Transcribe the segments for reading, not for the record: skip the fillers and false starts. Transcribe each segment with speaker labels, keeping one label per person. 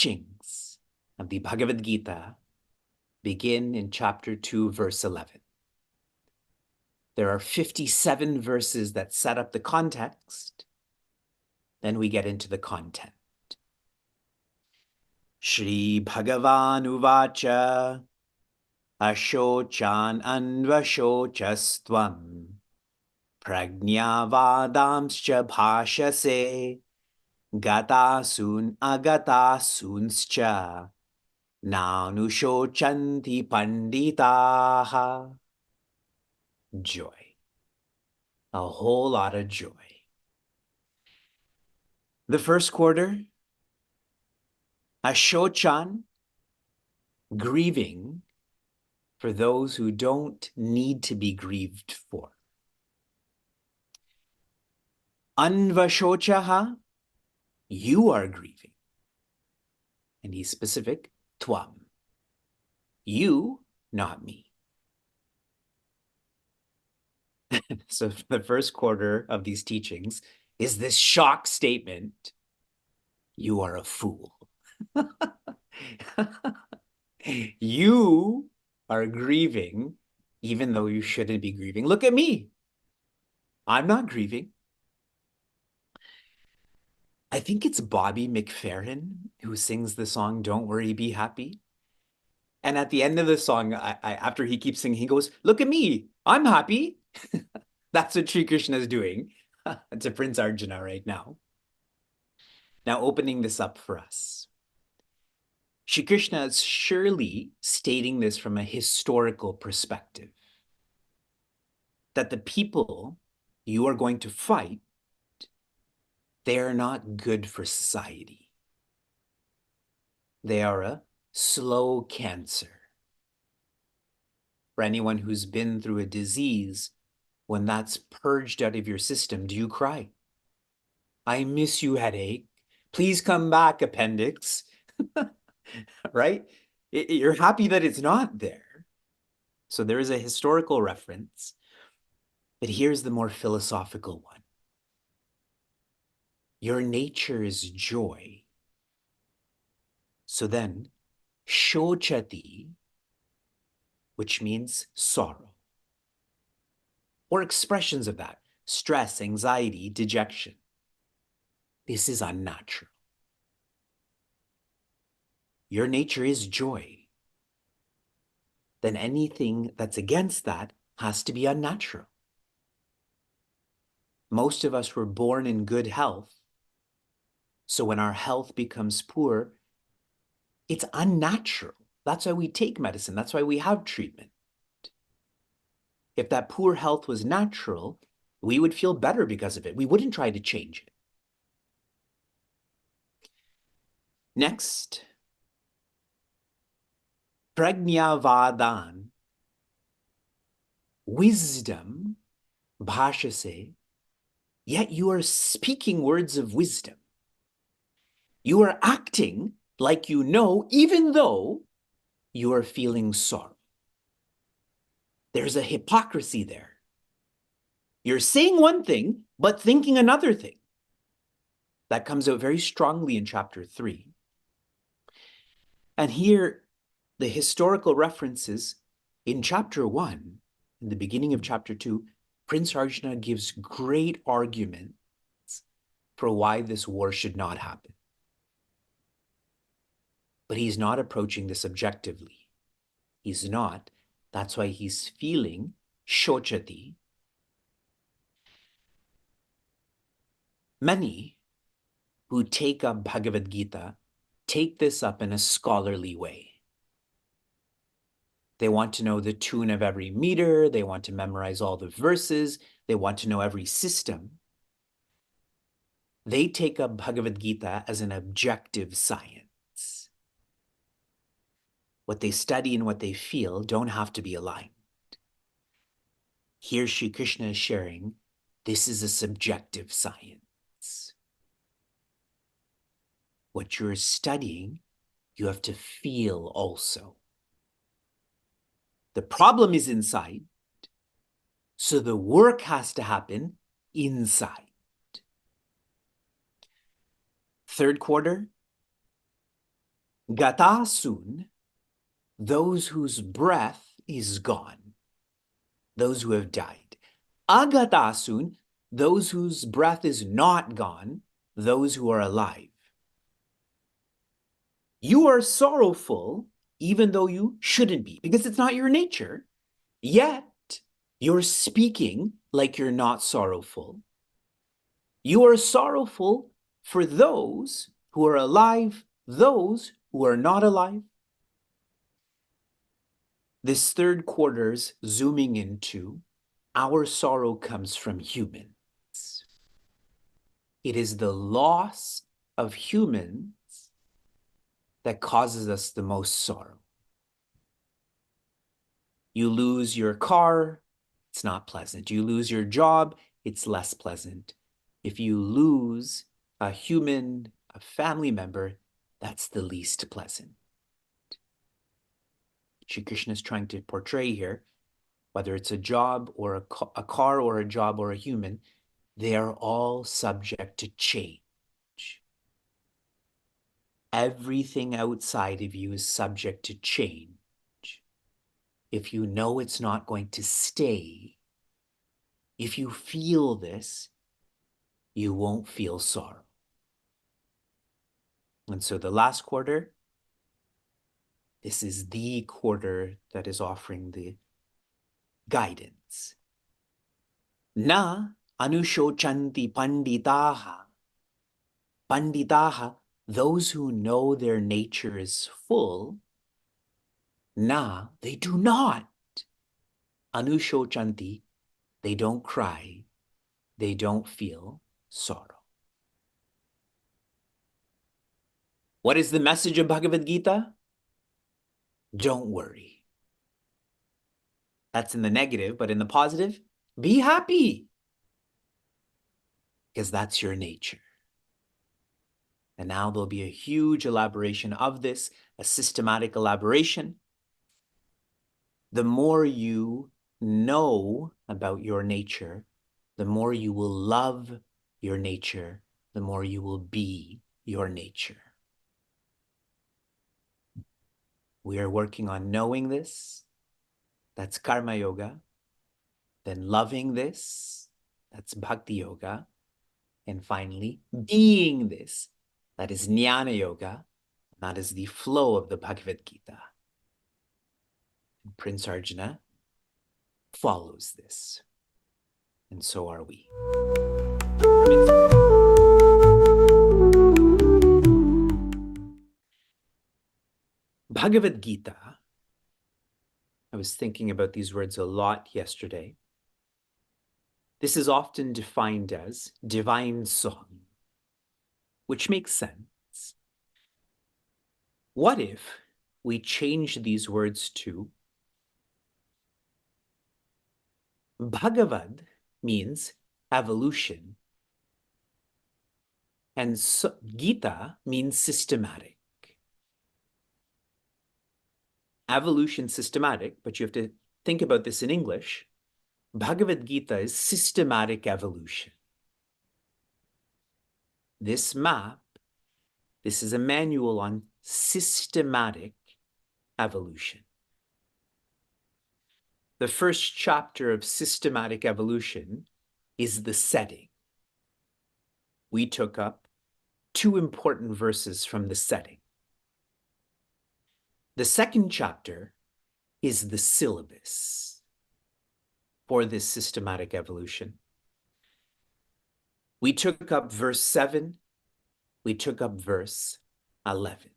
Speaker 1: teachings of the Bhagavad Gita begin in chapter 2, verse 11. There are 57 verses that set up the context. Then we get into the content. Shri Bhagavan Uvacha Ashochan Anvashochastvam Prajnavadamscha Bhashase Gatasun Agatasunscha Nanushochanti Panditaha. Joy. A whole lot of joy. The first quarter, Ashochan, grieving for those who don't need to be grieved for. Anvashochaha, you are grieving. And he's specific, Tvam. You, not me. So the first quarter of these teachings is this shock statement. You are a fool. You are grieving even though you shouldn't be grieving. Look at me. I'm not grieving. I think it's Bobby McFerrin who sings the song, Don't Worry, Be Happy. And at the end of the song, after he keeps singing, he goes, look at me, I'm happy. That's what Shri Krishna is doing to Prince Arjuna right now. Now opening this up for us. Shri Krishna is surely stating this from a historical perspective. That the people you are going to fight, they are not good for society. They are a slow cancer. For anyone who's been through a disease, when that's purged out of your system, do you cry? I miss you, headache. Please come back, appendix. Right? You're happy that it's not there. So there is a historical reference. But here's the more philosophical one. Your nature is joy. So then, shochati, which means sorrow, or expressions of that, stress, anxiety, dejection. This is unnatural. Your nature is joy. Then anything that's against that has to be unnatural. Most of us were born in good health. So when our health becomes poor, it's unnatural. That's why we take medicine. That's why we have treatment. If that poor health was natural, we would feel better because of it. We wouldn't try to change it. Next, Prajnavadan, wisdom, bhashase, yet you are speaking words of wisdom. You are acting like you know, even though you are feeling sorrow. There's a hypocrisy there. You're saying one thing, but thinking another thing. That comes out very strongly in chapter 3. And here, the historical references in chapter 1, in the beginning of chapter 2, Prince Arjuna gives great arguments for why this war should not happen. But he's not approaching this objectively. He's not. That's why he's feeling shochati. Many who take up Bhagavad Gita take this up in a scholarly way. They want to know the tune of every meter. They want to memorize all the verses. They want to know every system. They take up Bhagavad Gita as an objective science. What they study and what they feel don't have to be aligned. Here Shri Krishna is sharing, this is a subjective science. What you're studying, you have to feel also. The problem is inside, so the work has to happen inside. Third quarter, Gatasun, those whose breath is gone, those who have died. Agatasun, those whose breath is not gone, those who are alive. You are sorrowful even though you shouldn't be, because it's not your nature. Yet, you're speaking like you're not sorrowful. You are sorrowful for those who are alive, those who are not alive. This third quarter's zooming into our sorrow comes from humans. It is the loss of humans that causes us the most sorrow. You lose your car, it's not pleasant. You lose your job, it's less pleasant. If you lose a human, a family member, that's the least pleasant. Shri Krishna is trying to portray here, whether it's a job or a car or a job or a human, they are all subject to change. Everything outside of you is subject to change. If you know it's not going to stay, if you feel this, you won't feel sorrow. And so the last quarter, this is the quarter that is offering the guidance. Na anushochanti panditaha. Panditaha, those who know their nature is full, na, they do not. Anushochanti, they don't cry, they don't feel sorrow. What is the message of Bhagavad Gita? Don't worry. That's in the negative, but in the positive, be happy. Because that's your nature. And now there'll be a huge elaboration of this, a systematic elaboration. The more you know about your nature, the more you will love your nature, the more you will be your nature. We are working on knowing this. That's Karma Yoga. Then loving this. That's Bhakti Yoga. And finally, being this. That is Jnana Yoga. That is the flow of the Bhagavad Gita. And Prince Arjuna follows this. And so are we. Bhagavad Gita, I was thinking about these words a lot yesterday. This is often defined as divine song, which makes sense. What if we change these words to Bhagavad means evolution, and Gita means systematic. Evolution systematic, but you have to think about this in English. Bhagavad Gita is systematic evolution. This map, this is a manual on systematic evolution. The first chapter of systematic evolution is the setting. We took up 2 important verses from the setting. The second chapter is the syllabus for this systematic evolution. We took up verse 7, we took up verse 11.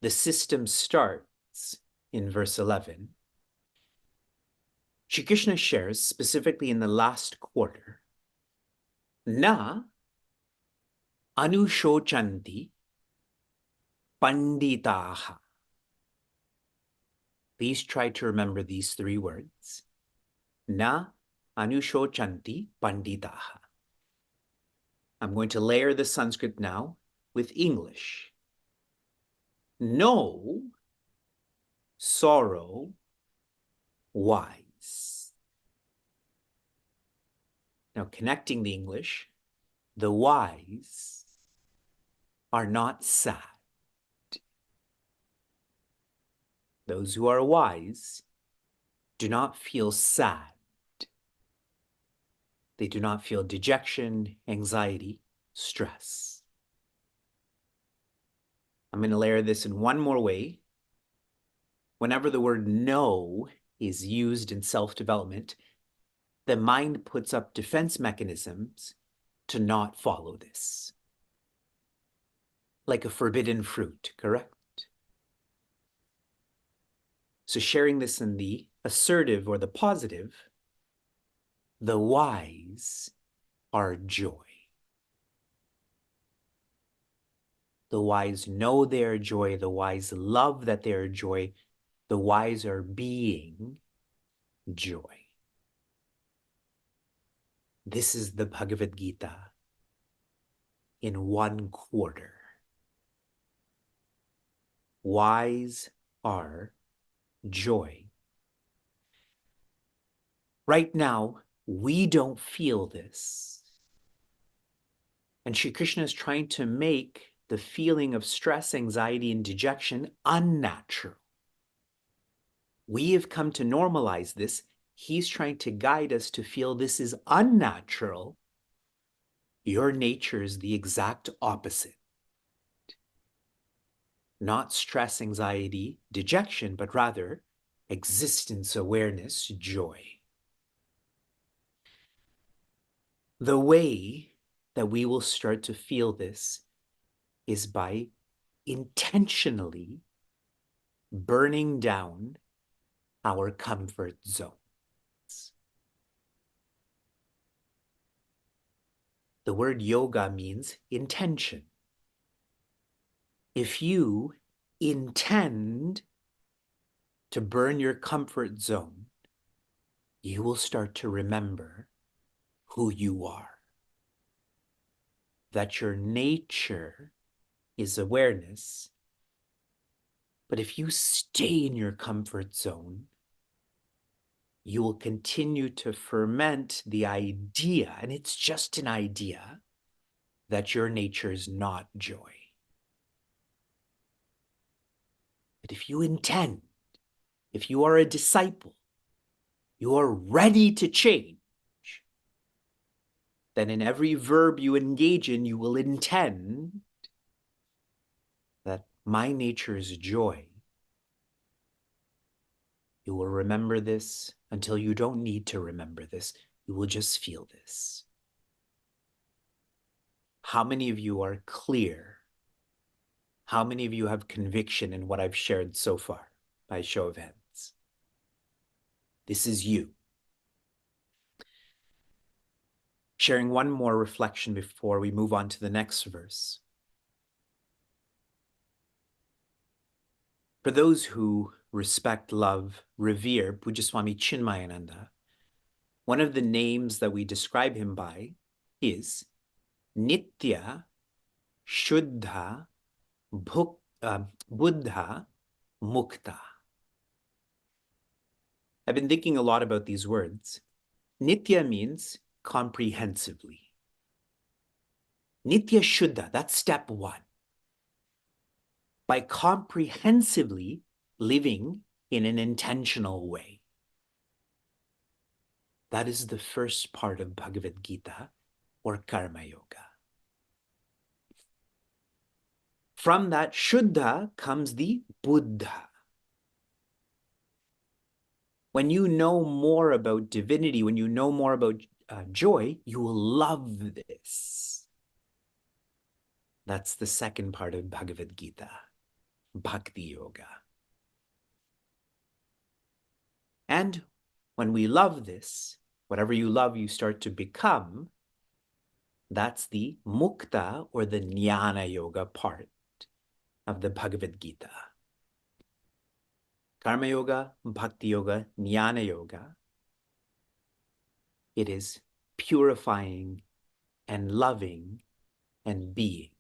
Speaker 1: The system starts in verse 11. Shri Krishna shares, specifically in the last quarter, Na anushochanti panditaha. Please try to remember these 3 words. Na anushochanti panditaha. I'm going to layer the Sanskrit now with English. No sorrow wise. Now connecting the English, the wise are not sad. Those who are wise do not feel sad. They do not feel dejection, anxiety, stress. I'm going to layer this in one more way. Whenever the word no is used in self-development, the mind puts up defense mechanisms to not follow this. Like a forbidden fruit, correct? So sharing this in the assertive or the positive, the wise are joy. The wise know they are joy. The wise love that they are joy. The wise are being joy. This is the Bhagavad Gita in 1/4. Wise are joy. Right now, we don't feel this. And Shri Krishna is trying to make the feeling of stress, anxiety, and dejection unnatural. We have come to normalize this. He's trying to guide us to feel this is unnatural. Your nature is the exact opposite. Not stress, anxiety, dejection, but rather existence, awareness, joy. The way that we will start to feel this is by intentionally burning down our comfort zones. The word yoga means intention. If you intend to burn your comfort zone, you will start to remember who you are. That your nature is awareness. But if you stay in your comfort zone, you will continue to ferment the idea, and it's just an idea, that your nature is not joy. But if you intend, if you are a disciple, you are ready to change, then in every verb you engage in, you will intend that my nature is joy. You will remember this until you don't need to remember this. You will just feel this. How many of you are clear? How many of you have conviction in what I've shared so far by show of hands? This is you. Sharing one more reflection before we move on to the next verse. For those who respect, love, revere Pujya Swami Chinmayananda, one of the names that we describe him by is Nitya Shuddha Buddha Mukta. I've been thinking a lot about these words. Nitya means comprehensively. Nitya Shuddha, that's step one. By comprehensively living in an intentional way. That is the first part of Bhagavad Gita, or Karma Yoga. From that Shuddha comes the Buddha. When you know more about divinity, when you know more about joy, you will love this. That's the second part of Bhagavad Gita, Bhakti Yoga. And when we love this, whatever you love, you start to become. That's the Mukta or the Jnana Yoga part of the Bhagavad Gita. Karma Yoga, Bhakti Yoga, Jnana Yoga. It is purifying and loving and being.